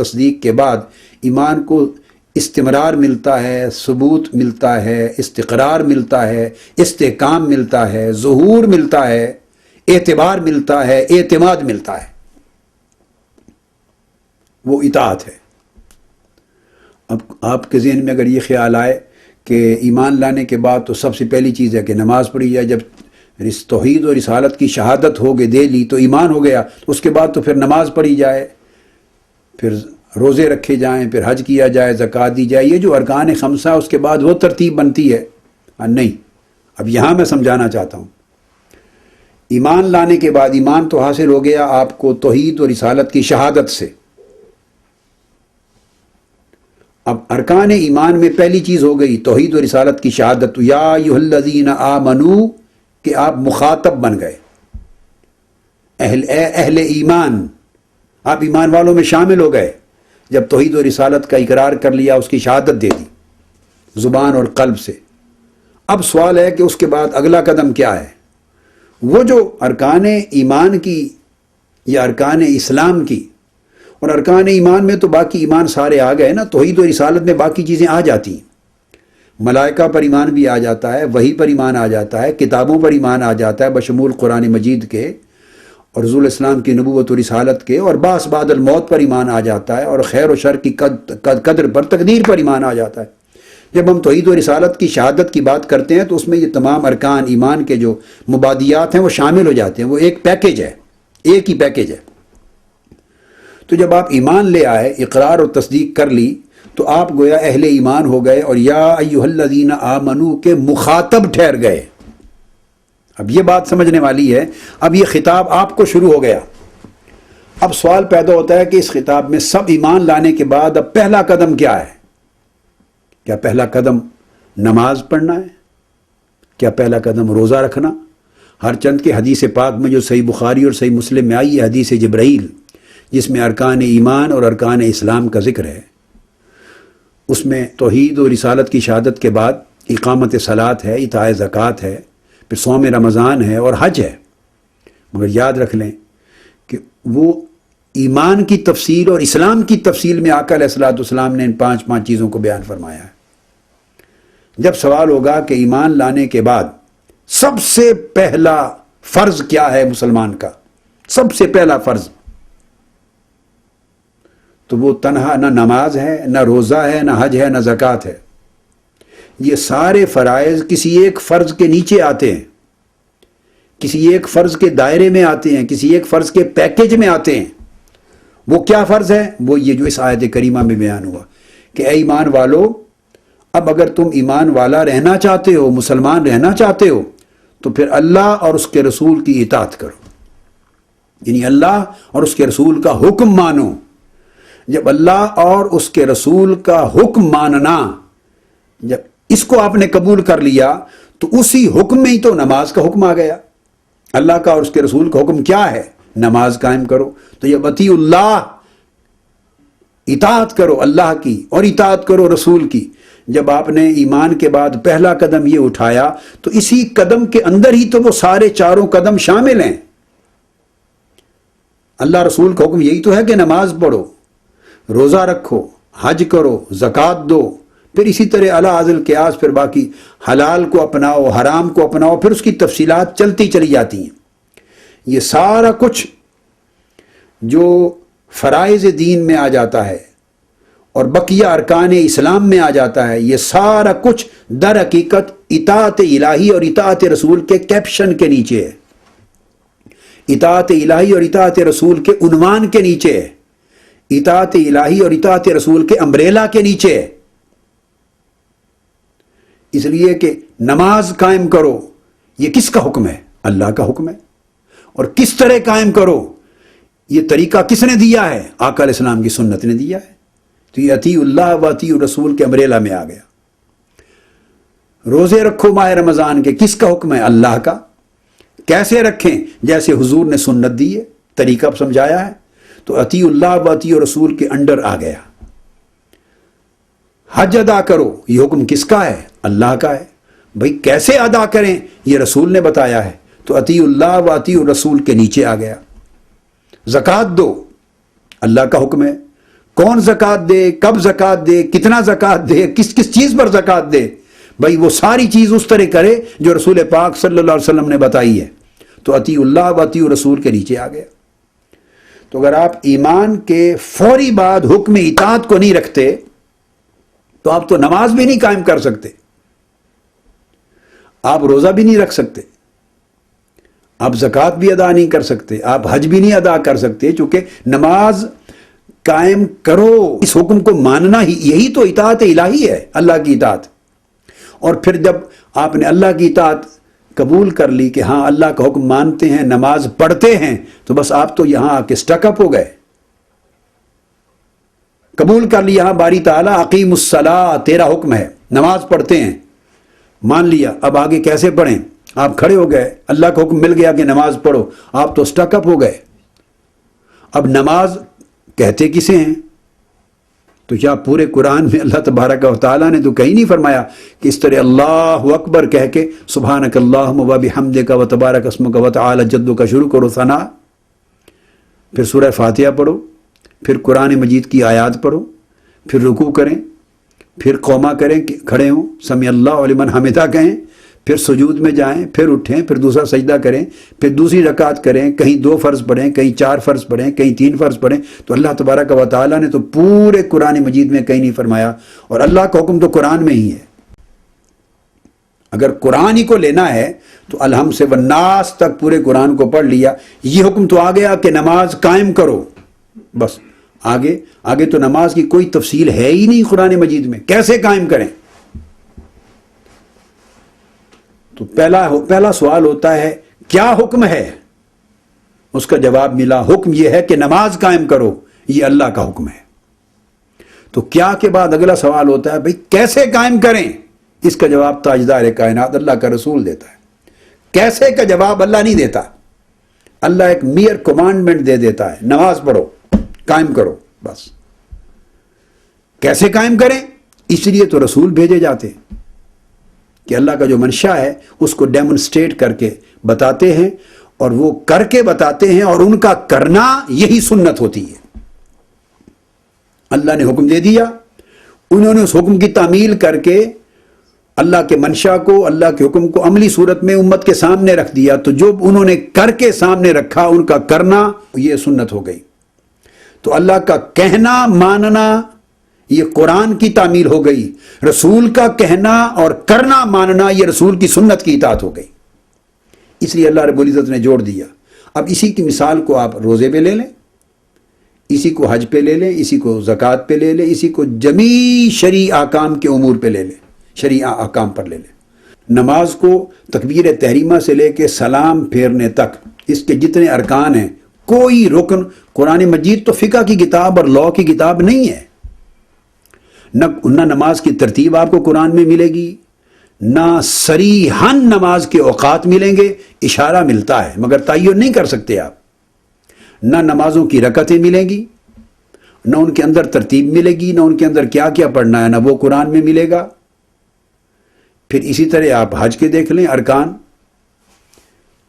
تصدیق کے بعد ایمان کو استمرار ملتا ہے، ثبوت ملتا ہے، استقرار ملتا ہے، استحکام ملتا ہے، ظہور ملتا ہے، اعتبار ملتا ہے، اعتماد ملتا ہے، وہ اطاعت ہے۔ اب آپ کے ذہن میں اگر یہ خیال آئے کہ ایمان لانے کے بعد تو سب سے پہلی چیز ہے کہ نماز پڑھی جائے، جب توحید اور رسالت کی شہادت ہو گئی، دے لی تو ایمان ہو گیا، اس کے بعد تو پھر نماز پڑھی جائے، پھر روزے رکھے جائیں، پھر حج کیا جائے، زکوٰۃ دی جائے، یہ جو ارکان خمسہ اس کے بعد وہ ترتیب بنتی ہے؟ نہیں۔ اب یہاں میں سمجھانا چاہتا ہوں، ایمان لانے کے بعد ایمان تو حاصل ہو گیا آپ کو توحید اور رسالت کی شہادت سے۔ اب ارکان ایمان میں پہلی چیز ہو گئی توحید و رسالت کی شہادت، یا ایھا الذین آمنو، کہ آپ مخاطب بن گئے، اہل ایمان، آپ ایمان والوں میں شامل ہو گئے جب توحید و رسالت کا اقرار کر لیا، اس کی شہادت دے دی زبان اور قلب سے۔ اب سوال ہے کہ اس کے بعد اگلا قدم کیا ہے؟ وہ جو ارکان ایمان کی یا ارکان اسلام کی، اور ارکان ایمان میں تو باقی ایمان سارے آ گئے نا، توحید و رسالت میں باقی چیزیں آ جاتی ہیں، ملائکہ پر ایمان بھی آ جاتا ہے، وحی پر ایمان آ جاتا ہے، کتابوں پر ایمان آ جاتا ہے بشمول قرآن مجید کے اور رسول اسلام کی نبوت و رسالت کے، اور بعث بعد الموت پر ایمان آ جاتا ہے، اور خیر و شر کی قدر پر، تقدیر پر ایمان آ جاتا ہے۔ جب ہم توحید و رسالت کی شہادت کی بات کرتے ہیں تو اس میں یہ تمام ارکان ایمان کے جو مبادیات ہیں وہ شامل ہو جاتے ہیں، وہ ایک پیکج ہے، ایک ہی پیکج ہے۔ تو جب آپ ایمان لے آئے، اقرار اور تصدیق کر لی، تو آپ گویا اہل ایمان ہو گئے، اور یا ایھا الذین آمنو کے مخاطب ٹھہر گئے۔ اب یہ بات سمجھنے والی ہے، اب یہ خطاب آپ کو شروع ہو گیا۔ اب سوال پیدا ہوتا ہے کہ اس خطاب میں سب ایمان لانے کے بعد اب پہلا قدم کیا ہے؟ کیا پہلا قدم نماز پڑھنا ہے؟ کیا پہلا قدم روزہ رکھنا؟ ہر چند کے حدیث پاک میں جو صحیح بخاری اور صحیح مسلم میں آئی ہے حدیث جبرائیل، جس میں ارکان ایمان اور ارکان اسلام کا ذکر ہے، اس میں توحید و رسالت کی شہادت کے بعد اقامت صلاۃ ہے، ایتاء زکوٰۃ ہے، پھر صوم رمضان ہے اور حج ہے۔ مگر یاد رکھ لیں کہ وہ ایمان کی تفصیل اور اسلام کی تفصیل میں آقا علیہ الصلوۃ والسلام نے ان پانچ چیزوں کو بیان فرمایا ہے۔ جب سوال ہوگا کہ ایمان لانے کے بعد سب سے پہلا فرض کیا ہے مسلمان کا، سب سے پہلا فرض، تو وہ تنہا نہ نماز ہے، نہ روزہ ہے، نہ حج ہے، نہ زکوٰۃ ہے۔ یہ سارے فرائض کسی ایک فرض کے نیچے آتے ہیں، کسی ایک فرض کے دائرے میں آتے ہیں، کسی ایک فرض کے پیکج میں آتے ہیں۔ وہ کیا فرض ہے؟ وہ یہ جو اس آیت کریمہ میں بیان ہوا کہ اے ایمان والو، اب اگر تم ایمان والا رہنا چاہتے ہو، مسلمان رہنا چاہتے ہو، تو پھر اللہ اور اس کے رسول کی اطاعت کرو، یعنی اللہ اور اس کے رسول کا حکم مانو۔ جب اللہ اور اس کے رسول کا حکم ماننا، جب اس کو آپ نے قبول کر لیا تو اسی حکم میں ہی تو نماز کا حکم آ گیا۔ اللہ کا اور اس کے رسول کا حکم کیا ہے؟ نماز قائم کرو۔ تو یہ اطیعوا اللہ، اطاعت کرو اللہ کی اور اطاعت کرو رسول کی۔ جب آپ نے ایمان کے بعد پہلا قدم یہ اٹھایا تو اسی قدم کے اندر ہی تو وہ سارے چاروں قدم شامل ہیں۔ اللہ رسول کا حکم یہی تو ہے کہ نماز پڑھو، روزہ رکھو، حج کرو، زکوٰۃ دو، پھر اسی طرح اعلیٰ ازل قیاس، پھر باقی حلال کو اپناؤ، حرام کو اپناؤ، پھر اس کی تفصیلات چلتی چلی جاتی ہیں۔ یہ سارا کچھ جو فرائض دین میں آ جاتا ہے اور بقیہ ارکان اسلام میں آ جاتا ہے، یہ سارا کچھ در حقیقت اطاعت الہی اور اطاعت رسول کے کیپشن کے نیچے ہے، اطاعت الہی اور اطاعت رسول کے عنوان کے نیچے ہے، اطاعت الہی اور اطاعت رسول کے امبریلا کے نیچے ہے۔ اس لیے کہ نماز قائم کرو، یہ کس کا حکم ہے؟ اللہ کا حکم ہے۔ اور کس طرح قائم کرو، یہ طریقہ کس نے دیا ہے؟ آقا علیہ السلام کی سنت نے دیا ہے۔ تو یہ اطیعوا اللہ و اطیعوا الرسول کے امبریلا میں آ گیا۔ روزے رکھو ماہ رمضان کے، کس کا حکم ہے؟ اللہ کا۔ کیسے رکھیں؟ جیسے حضور نے سنت دی ہے، طریقہ سمجھایا ہے، تو اطیعوا اللہ و اطیعوا الرسول کے انڈر آ گیا۔ حج ادا کرو، یہ حکم کس کا ہے؟ اللہ کا ہے۔ بھئی کیسے ادا کریں؟ یہ رسول نے بتایا ہے، تو اطیعوا اللہ و اطیعوا الرسول کے نیچے آ گیا۔ زکوٰۃ دو، اللہ کا حکم ہے۔ کون زکوٰۃ دے، کب زکوٰۃ دے، کتنا زکوٰۃ دے، کس کس چیز پر زکوٰۃ دے، بھائی وہ ساری چیز اس طرح کرے جو رسول پاک صلی اللہ علیہ وسلم نے بتائی ہے، تو اطیع اللہ و اطیع رسول کے نیچے آ گیا۔ تو اگر آپ ایمان کے فوری بعد حکم اطاعت کو نہیں رکھتے تو آپ تو نماز بھی نہیں قائم کر سکتے، آپ روزہ بھی نہیں رکھ سکتے، آپ زکوٰۃ بھی ادا نہیں کر سکتے، آپ حج بھی نہیں ادا کر سکتے، چونکہ نماز قائم کرو، اس حکم کو ماننا ہی، یہی تو اطاعت الہی ہے، اللہ کی اطاعت۔ اور پھر جب آپ نے اللہ کی اطاعت قبول کر لی کہ ہاں اللہ کا حکم مانتے ہیں، نماز پڑھتے ہیں، تو بس آپ تو یہاں آ کے سٹک اپ ہو گئے، قبول کر لیا ہاں باری تعالیٰ اقیم الصلاۃ تیرا حکم ہے، نماز پڑھتے ہیں، مان لیا، اب آگے کیسے پڑھیں؟ آپ کھڑے ہو گئے، اللہ کا حکم مل گیا کہ نماز پڑھو، آپ تو سٹک اپ ہو گئے۔ اب نماز کہتے کسے ہیں؟ تو کیا پورے قرآن میں اللہ تبارک و تعالیٰ نے تو کہیں نہیں فرمایا کہ اس طرح اللہ اکبر کہہ کے سبحانک اللہم و بحمدک و تبارک اسمک و تعالی جدک شروع کرو ثنا، پھر سورہ فاتحہ پڑھو، پھر قرآن مجید کی آیات پڑھو، پھر رکوع کریں، پھر قوما کریں، کھڑے ہوں، سمیع اللہ لمن حمدہ کہیں، پھر سجود میں جائیں، پھر اٹھیں، پھر دوسرا سجدہ کریں، پھر دوسری رکعت کریں، کہیں 2 فرض پڑھیں، کہیں 4 فرض پڑھیں، کہیں 3 فرض پڑھیں۔ تو اللہ تبارک و تعالیٰ نے تو پورے قرآن مجید میں کہیں نہیں فرمایا، اور اللہ کا حکم تو قرآن میں ہی ہے۔ اگر قرآن ہی کو لینا ہے تو الحم سے والناس تک پورے قرآن کو پڑھ لیا، یہ حکم تو آ گیا کہ نماز قائم کرو، بس آگے تو نماز کی کوئی تفصیل ہے ہی نہیں قرآن مجید میں، کیسے قائم کریں؟ تو پہلا سوال ہوتا ہے کیا حکم ہے؟ اس کا جواب ملا، حکم یہ ہے کہ نماز قائم کرو، یہ اللہ کا حکم ہے۔ تو کیا کے بعد اگلا سوال ہوتا ہے بھئی کیسے قائم کریں؟ اس کا جواب تاجدار کائنات اللہ کا رسول دیتا ہے۔ کیسے کا جواب اللہ نہیں دیتا، اللہ ایک میئر کمانڈمنٹ دے دیتا ہے، نماز پڑھو، قائم کرو، بس۔ کیسے قائم کریں؟ اس لیے تو رسول بھیجے جاتے ہیں کہ اللہ کا جو منشا ہے اس کو ڈیمونسٹریٹ کر کے بتاتے ہیں، اور وہ کر کے بتاتے ہیں، اور ان کا کرنا یہی سنت ہوتی ہے۔ اللہ نے حکم دے دیا، انہوں نے اس حکم کی تعمیل کر کے اللہ کے منشا کو، اللہ کے حکم کو عملی صورت میں امت کے سامنے رکھ دیا، تو جو انہوں نے کر کے سامنے رکھا ان کا کرنا یہ سنت ہو گئی۔ تو اللہ کا کہنا ماننا یہ قرآن کی تعمیل ہو گئی، رسول کا کہنا اور کرنا ماننا یہ رسول کی سنت کی اطاعت ہو گئی۔ اس لیے اللہ رب العزت نے جوڑ دیا۔ اب اسی کی مثال کو آپ روزے پہ لے لیں، اسی کو حج پہ لے لیں، اسی کو زکوٰۃ پہ لے لیں، اسی کو جمیع شرعی احکام کے امور پہ لے لیں، شرعی احکام پر لے لیں۔ نماز کو تکبیر تحریمہ سے لے کے سلام پھیرنے تک اس کے جتنے ارکان ہیں، کوئی رکن، قرآن مجید تو فقہ کی کتاب اور لاء کی کتاب نہیں ہے، نہ نماز کی ترتیب آپ کو قرآن میں ملے گی، نہ صریحاً نماز کے اوقات ملیں گے، اشارہ ملتا ہے مگر تعین نہیں کر سکتے آپ، نہ نمازوں کی رکعتیں ملیں گی، نہ ان کے اندر ترتیب ملے گی، نہ ان کے اندر کیا کیا پڑھنا ہے، نہ وہ قرآن میں ملے گا۔ پھر اسی طرح آپ حج کے دیکھ لیں ارکان،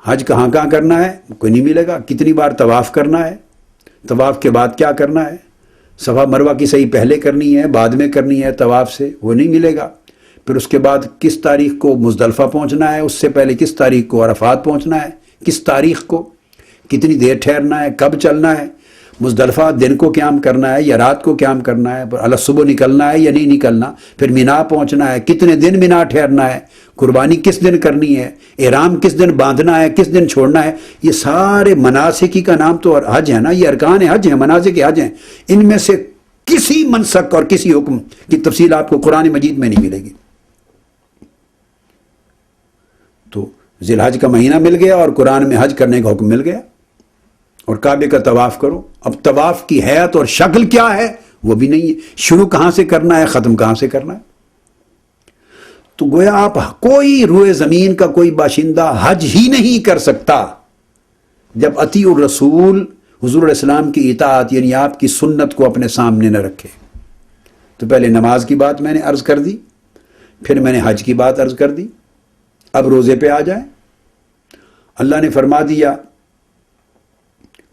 حج کہاں کہاں کرنا ہے کوئی نہیں ملے گا، کتنی بار طواف کرنا ہے، طواف کے بعد کیا کرنا ہے، صفا مروہ کی صحیح پہلے کرنی ہے بعد میں کرنی ہے طواف سے، وہ نہیں ملے گا۔ پھر اس کے بعد کس تاریخ کو مزدلفہ پہنچنا ہے، اس سے پہلے کس تاریخ کو عرفات پہنچنا ہے، کس تاریخ کو کتنی دیر ٹھہرنا ہے، کب چلنا ہے، مزدلفہ دن کو قیام کرنا ہے یا رات کو قیام کرنا ہے، اللہ صبح نکلنا ہے یا نہیں نکلنا، پھر مینا پہنچنا ہے، کتنے دن مینا ٹھہرنا ہے، قربانی کس دن کرنی ہے، احرام کس دن باندھنا ہے، کس دن چھوڑنا ہے، یہ سارے مناسکی کا نام تو حج ہے نا، یہ ارکان حج ہیں، مناسک حج ہیں، ان میں سے کسی منسک اور کسی حکم کی تفصیل آپ کو قرآن مجید میں نہیں ملے گی۔ تو ذی الحج کا مہینہ مل گیا اور قرآن میں حج کرنے کا حکم مل گیا، اور کعبے کا طواف کرو۔ اب طواف کی حیت اور شکل کیا ہے وہ بھی نہیں ہے، شروع کہاں سے کرنا ہے، ختم کہاں سے کرنا ہے۔ تو گویا آپ کوئی روئے زمین کا کوئی باشندہ حج ہی نہیں کر سکتا جب اطیع الرسول حضور علیہ السلام کی اطاعت یعنی آپ کی سنت کو اپنے سامنے نہ رکھے۔ تو پہلے نماز کی بات میں نے عرض کر دی، پھر میں نے حج کی بات عرض کر دی، اب روزے پہ آ جائیں۔ اللہ نے فرما دیا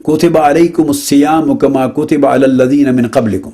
کتب علیکم الصیام کما کتب علی الذین من قبلکم،